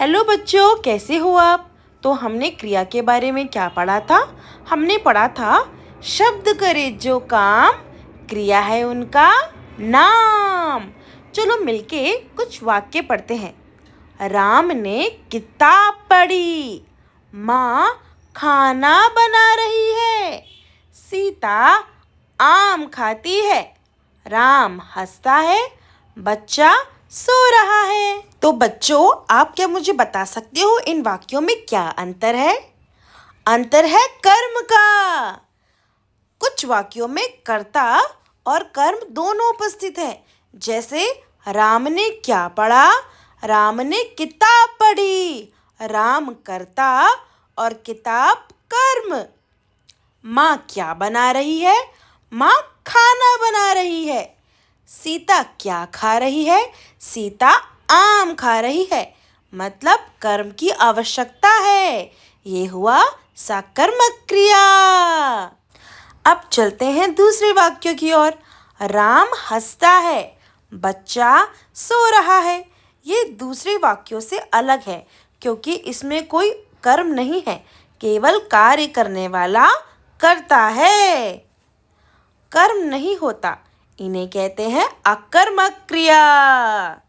Hello बच्चों, कैसे हो आप। तो हमने क्रिया के बारे में क्या पढ़ा था। हमने पढ़ा था शब्द करे जो काम, क्रिया है उनका नाम। चलो मिलके कुछ वाक्य पढ़ते हैं। राम ने किताब पढ़ी, माँ खाना बना रही है, सीता आम खाती है, राम हंसता है, बच्चा सो रहा है। तो बच्चों, आप क्या मुझे बता सकते हो इन वाक्यों में क्या अंतर है। अंतर है कर्म का। कुछ वाक्यों में कर्ता और कर्म दोनों उपस्थित है। जैसे राम ने क्या पढ़ा, राम ने किताब पढ़ी। राम कर्ता और किताब कर्म। माँ क्या बना रही है, माँ खाना बना रही है। सीता क्या खा रही है, सीता आम खा रही है। मतलब कर्म की आवश्यकता है। ये हुआ सकर्मक क्रिया। अब चलते हैं दूसरे वाक्य की ओर। राम हंसता है, बच्चा सो रहा है। ये दूसरे वाक्यों से अलग है क्योंकि इसमें कोई कर्म नहीं है, केवल कार्य करने वाला करता है, कर्म नहीं होता। इन्हें कहते हैं अकर्मक क्रिया।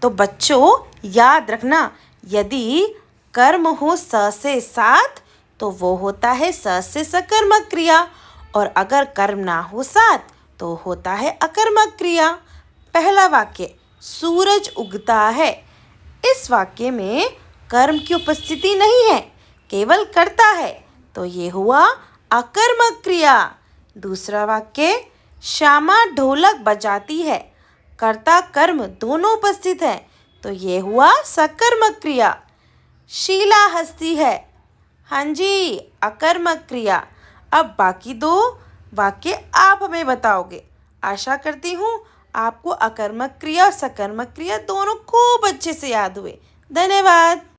तो बच्चों याद रखना, यदि कर्म हो स से साथ तो वो होता है स से सकर्मक क्रिया, और अगर कर्म ना हो साथ तो होता है अकर्मक क्रिया। पहला वाक्य, सूरज उगता है। इस वाक्य में कर्म की उपस्थिति नहीं है, केवल करता है, तो ये हुआ अकर्मक क्रिया। दूसरा वाक्य, श्यामा ढोलक बजाती है। कर्ता कर्म दोनों उपस्थित है, तो ये हुआ सकर्मक क्रिया। शीला हंसती है, हाँ जी, अकर्मक क्रिया। अब बाकी दो वाक्य आप हमें बताओगे। आशा करती हूँ आपको अकर्मक क्रिया और सकर्मक क्रिया दोनों खूब अच्छे से याद हुए। धन्यवाद।